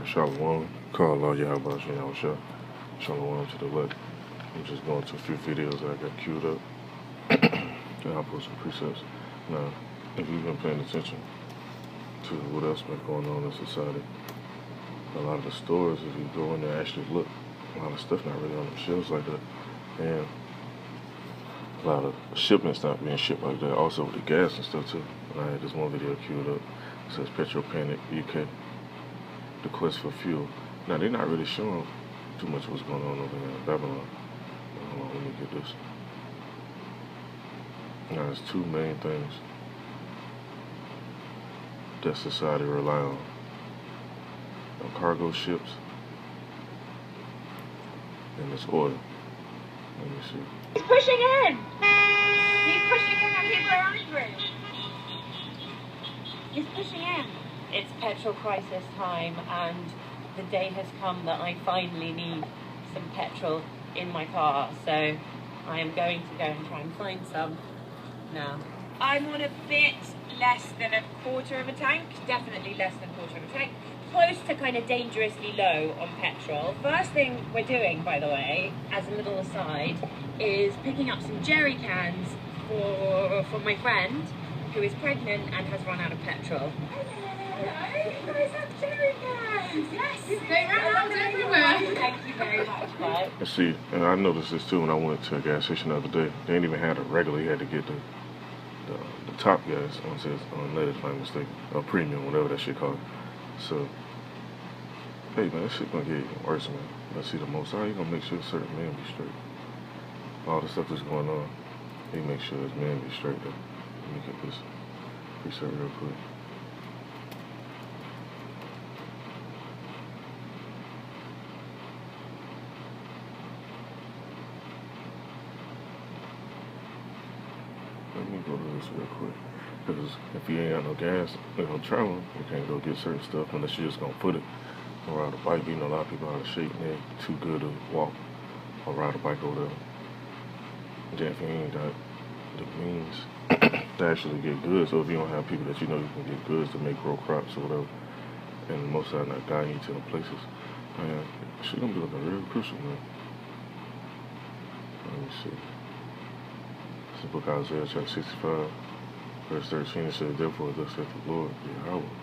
Shalom. Call all y'all about you. Shalom to the left. I'm just going to a few videos that I got queued up. And I'll post some precepts. Now, if you've been paying attention to what else been going on in society, a lot of the stores, if you go in there and actually look, a lot of stuff not really on the shelves like that. And a lot of shipments not being shipped like that. Also with the gas and stuff too. And I had this one video queued up. It says Petrol Panic UK. The quest for fuel. Now they're not really showing too much of what's going on over here in Babylon. Hold on, let me get this. Now there's two main things that society rely on. Cargo ships and this oil. Let me see. He's pushing in! He's pushing in and people are angry. He's pushing in. It's petrol crisis time, and the day has come that I finally need some petrol in my car, so I am going to go and try and find some now. I'm on a bit less than a quarter of a tank, definitely less than a quarter of a tank, close to kind of dangerously low on petrol. First thing we're doing, by the way, as a little aside, is picking up some jerry cans for my friend who is pregnant and has run out of petrol. Hello, you guys have jerry cans! Yes! They run out everywhere! Thank you very much, bud. And see, and I noticed this too when I went to a gas station the other day. They didn't even have a regular. You had to get the top gas on lead, if I'm not mistaken, or premium, whatever that shit called. So, hey man, that shit gonna get even worse, man. Let's see, the Most High, you gonna make sure certain men be straight. All the stuff that's going on, he make sure his men be straight though. Let me get this preset real quick. Let me go to this real quick. Because if you ain't got no gas, traveling, you can't go get certain stuff unless you're just gonna put it or ride a bike. You know, a lot of people out of shape and they're too good to walk or ride a bike over there. Then if you ain't got the means to actually get goods, so if you don't have people that you know you can get goods to make grow crops or whatever, and most of that not guiding you to the places, man, shit gonna be looking real crucial, man. Let me see. This is the book of Isaiah chapter 65. Verse 13, it says, therefore, thus saith the Lord,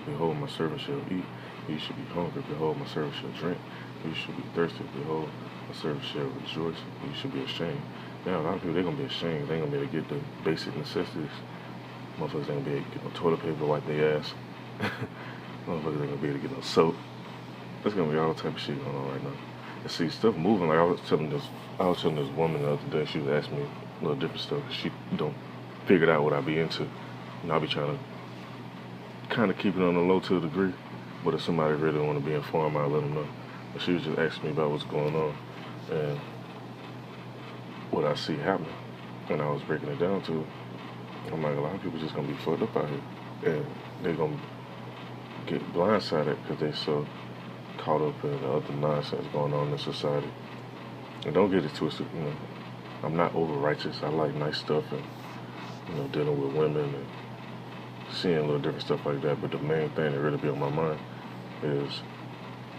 behold, my servant shall eat, ye shall be hungry, behold, my servant shall drink, ye shall be thirsty, behold, my servant shall rejoice, ye shall be ashamed. Now, a lot of people, they're going to be ashamed. They ain't going to be able to get the basic necessities. Motherfuckers ain't going to be able to get no toilet paper to wipe their ass. Motherfuckers ain't going to be able to get no soap. There's going to be all type of shit going on right now. And see, stuff moving, like I was telling this woman the other day, she was asking me a little different stuff, because she figured out what I be into. And I'll be trying to kind of keep it on the low to a degree, but if somebody really want to be informed, I'll let them know. But she was just asking me about what's going on and what I see happening. And I was breaking it down to her. I'm like, a lot of people just going to be fucked up out here. And they're going to get blindsided because they so caught up in the other nonsense going on in society. And don't get it twisted, I'm not over righteous. I like nice stuff and, dealing with women and seeing a little different stuff like that, but the main thing that really be on my mind is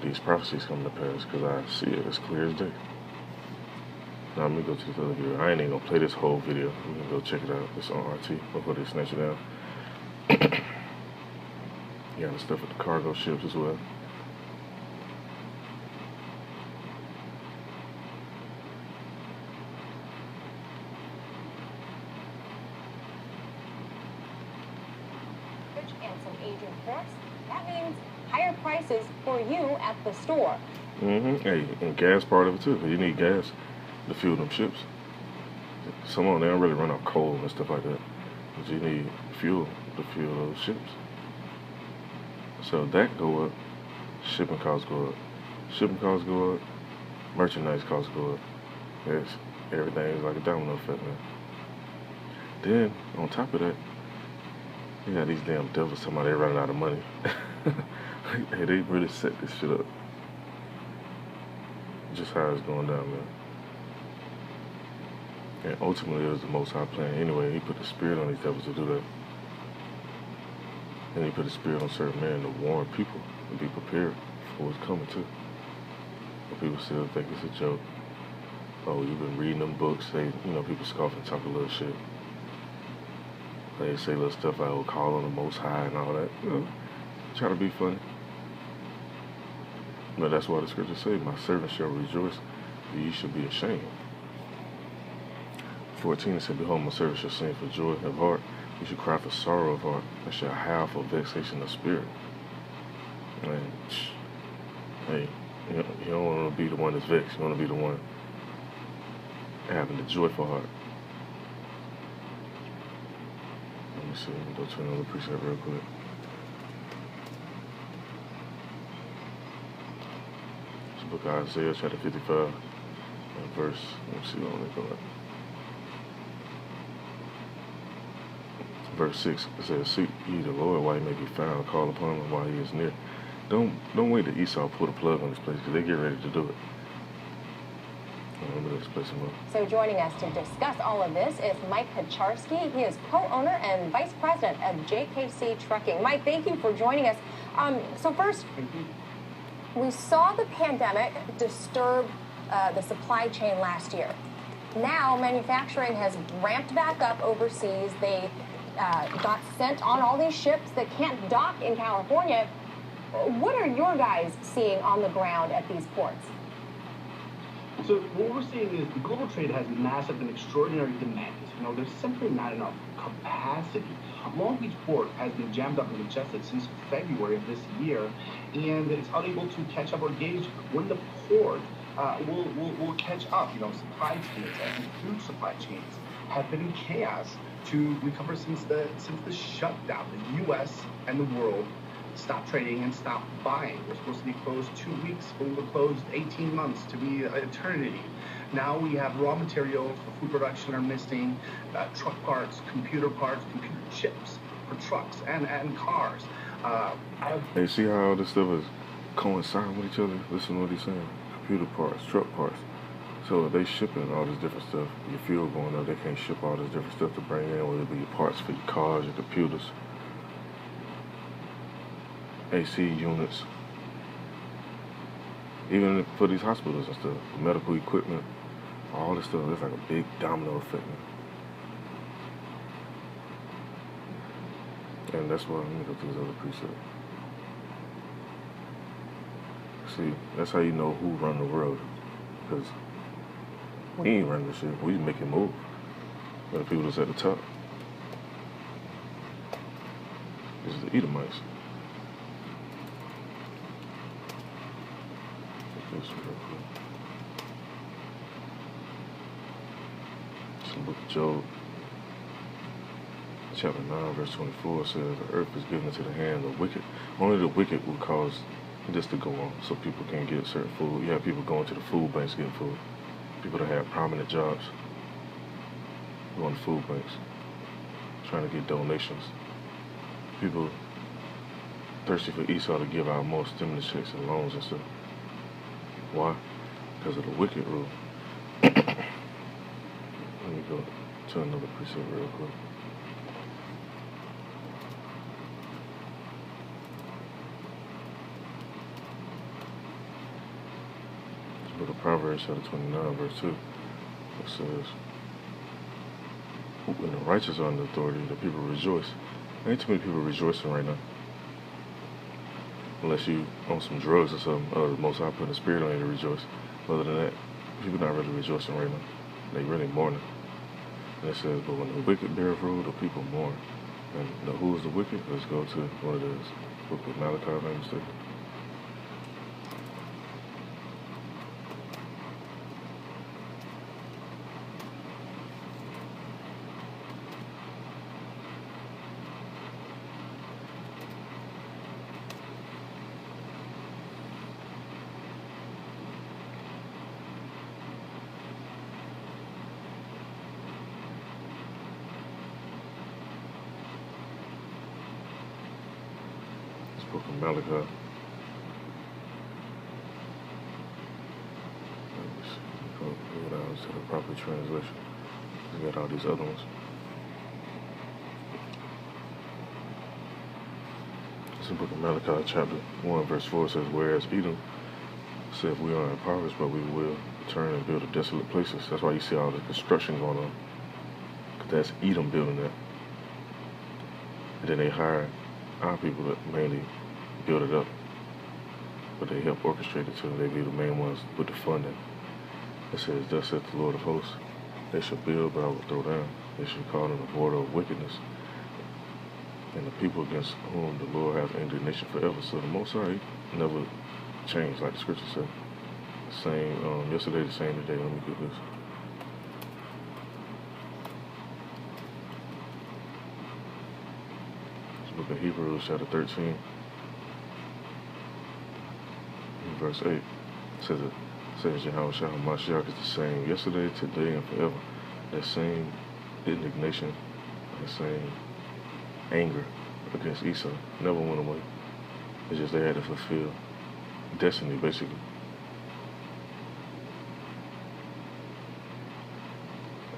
these prophecies coming to pass, because I see it as clear as day. Now let me go to this other video. I ain't even gonna play this whole video. You can go check it out. It's on RT before they snatch it down. You got the stuff with the cargo ships as well. And some aging trucks. That means higher prices for you at the store. Hey, and gas part of it too. You need gas to fuel them ships. Some of them, they don't really run off coal and stuff like that. But you need fuel to fuel those ships. So that go up, shipping costs go up. Shipping costs go up, merchandise costs go up. Everything is like a domino effect, man. Then, on top of that, you got these damn devils talking about they running out of money. Hey, they really set this shit up. Just how it's going down, man. And ultimately, it was the Most High plan. Anyway, he put the spirit on these devils to do that. And he put the spirit on certain men to warn people and be prepared for what's coming too. But people still think it's a joke. Oh, you've been reading them books. People scoff and talk a little shit. They say little stuff like, oh, call on the Most High and all that. Try to be funny. But that's why the scriptures say, my servant shall rejoice, but ye should be ashamed. 14, it said, behold, my servant shall sing for joy of heart. You should cry for sorrow of heart, and shall howl for vexation of spirit. And, hey, you don't want to be the one that's vexed. You want to be the one having the joyful heart. Let me see. Let me go to another precept real quick. It's the book of Isaiah, chapter 55, and verse. Let me see what I'm going. Verse 6, it says, seek ye the Lord while he may be found, call upon him while he is near. Don't wait till Esau pull the plug on this place, because they get ready to do it. Let me just play some more. So joining us to discuss all of this is Mike Kacharski. He is co-owner and vice president of JKC Trucking. Mike, thank you for joining us. So first, we saw the pandemic disturb the supply chain last year. Now manufacturing has ramped back up overseas. They got sent on all these ships that can't dock in California. What are your guys seeing on the ground at these ports? So what we're seeing is the global trade has massive and extraordinary demand. There's simply not enough capacity. Long Beach Port has been jammed up and congested since February of this year, and it's unable to catch up or gauge when the port will catch up. Supply chains and food supply chains have been in chaos to recover since the shutdown. The U.S. and the world stopped trading and stopped buying. We're supposed to be closed 2 weeks, but we were closed 18 months to be an eternity. Now we have raw materials for food production are missing, truck parts, computer chips for trucks and cars. Hey, see how all this stuff is coinciding with each other? Listen to what he's saying. Computer parts, truck parts. So if they shipping all this different stuff, your fuel going up, they can't ship all this different stuff to bring in, whether it be your parts for your cars, your computers, AC units, even for these hospitals and stuff, medical equipment, all this stuff. It's like a big domino effect now. And that's why I'm gonna go through this other preset. See, that's how you know who run the world, because we ain't running this shit. We make it move. But the people that's at the top, this is the Edomites. This real quick. It's the book of Job, chapter 9, verse 24 says, the earth is given into the hand of the wicked. Only the wicked will cause this to go on, so people can get certain food. You have people going to the food banks getting food. People that have prominent jobs going to food banks, trying to get donations. People thirsty for Esau to give out more stimulus checks and loans and stuff. Why? Because of the wicked rule. Let me go to another precept real quick. This book of Proverbs, chapter 29, verse 2. It says, when the righteous are under authority, the people rejoice. There ain't too many people rejoicing right now. Unless you on some drugs or something, the Most High put a spirit on you to rejoice. Other than that, people not really rejoicing right now. They really mourning. And it says, but when the wicked bear rule, the people mourn. And who is the wicked? Let's go to what it is. Book of Malachi, if I'm not mistaken. Book of Malachi. Let me see. Go down to the proper translation. We got all these other ones. It It's the book of Malachi, chapter 1, verse 4 says, whereas Edom said we are impoverished, but we will return and build the desolate places. That's why you see all the construction going on. Because that's Edom building that. And then they hire our people that mainly build it up. But they help orchestrate it too. They be the main ones with the funding. It says, thus saith the Lord of hosts, they shall build, but I will throw down. They shall call in the border of wickedness, and the people against whom the Lord hath indignation forever. So the Most High never changed, like the scripture said. Same yesterday, the same today. Let me get this. This book of Hebrews, chapter 13, verse 8. Says Yahweh Mashiach is the same yesterday, today, and forever. That same indignation, that same anger against Esau never went away. It's just they had to fulfill destiny, basically.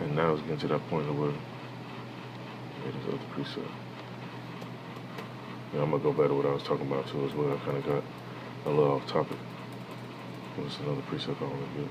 And now it's getting to that point where it is other precept. Yeah, I'm gonna go back to what I was talking about too as well. I kind of got a little off topic. What's another precept I want to get?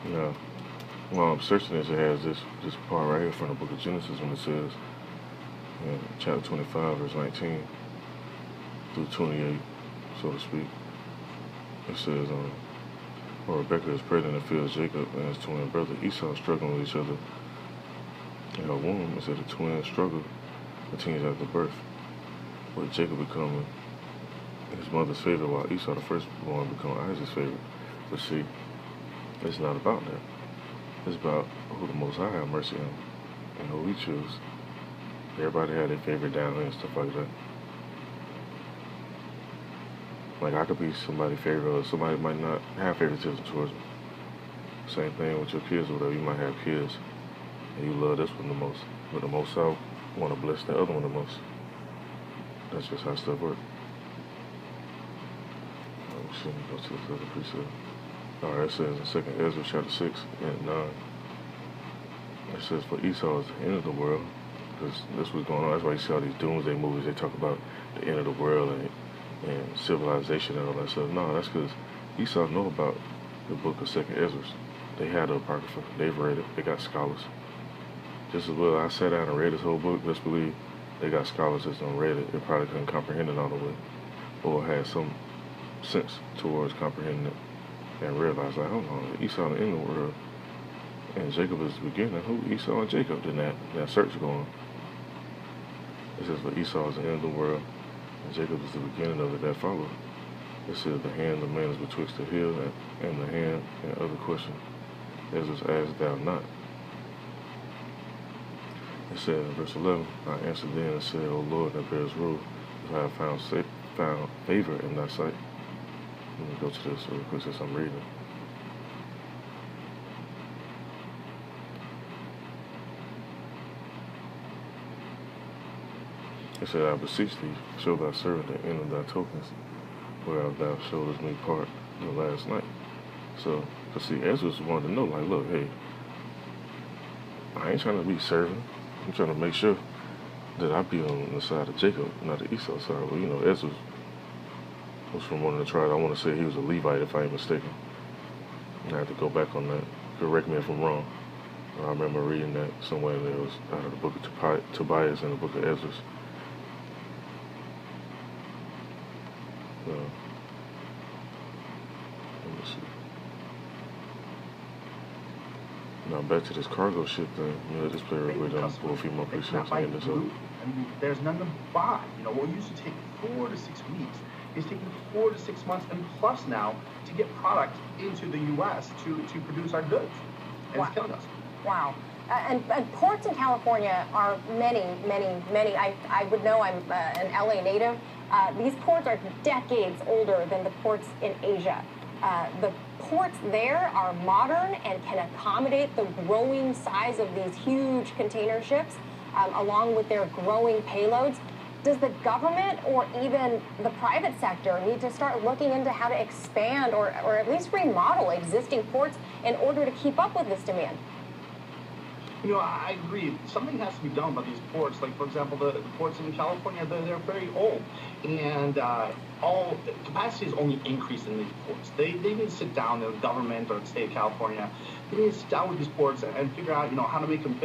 Now, while I'm searching this, it has this part right here from the book of Genesis when it says, in chapter 25, verse 19 through 28, so to speak. It says, when Rebekah is pregnant and feels Jacob and his twin brother Esau struggling with each other in her womb. It said the twin struggle continues after birth, with Jacob becoming his mother's favorite while Esau, the firstborn, become Isaac's favorite. But see, it's not about that. It's about who the Most High have mercy on and who we choose. Everybody had their favorite down there and stuff like that. Like I could be somebody's favorite or somebody might not have favoritism towards me. Same thing with your kids or whatever. You might have kids and you love this one the most, but the Most High want to bless the other one the most. That's just how stuff works. Let me go to this other precept. Alright, it says in 2nd Ezra chapter 6 and 9. It says, for Esau is the end of the world. Because that's what's going on. That's why you see all these doomsday movies. They talk about the end of the world and civilization and all that stuff. No, that's because Esau know about the book of 2nd Ezra. They had the Apocrypha. They've read it. They got scholars. Just as well, I sat down and read this whole book. Let's believe they got scholars that don't read it. They probably couldn't comprehend it all the way. Or had some sense towards comprehending it. And realize, like, hold on, Esau the end of the world, and Jacob is the beginning. Who Esau and Jacob? Then that search going. It says, but Esau is the end of the world, and Jacob is the beginning of it that followed. It says, the hand of man is betwixt the heel and the hand, and other question, as is asked thou not. It said in verse 11, I answered then and said, O Lord, that bears rule, if I have found favor in thy sight. Let me go to this real quick since I'm reading. It said, I beseech thee, show thy servant the end of thy tokens, whereof thou showest me part the last night. So, see, Ezra wanted to know, like, look, hey, I ain't trying to be serving. I'm trying to make sure that I be on the side of Jacob, not the Esau side. Well, you know, Ezra was from one of the tribes. I want to say he was a Levite, if I ain't mistaken. I have to go back on that. Correct me if I'm wrong. I remember reading that somewhere that was out of the book of Tobias and the book of Ezra. Let me see. Now back to this cargo ship thing. You know, this player real quick. I'm going to pull a few more precepts and get this up. I mean, there's none to buy. You know, what used to take 4 to 6 weeks is taking 4 to 6 months and plus now to get product into the U.S. to produce our goods. And it's killing us. Wow. And ports in California are many. I would know, I'm an LA native. These ports are decades older than the ports in Asia. The ports there are modern and can accommodate the growing size of these huge container ships, along with their growing payloads. Does the government or even the private sector need to start looking into how to expand or at least remodel existing ports in order to keep up with this demand? You know, I agree. Something has to be done about these ports. Like, for example, the ports in California, they're very old. And all capacity is only increased in these ports. They need to sit down, the government or the state of California, they need to sit down with these ports and figure out, how to make them bigger.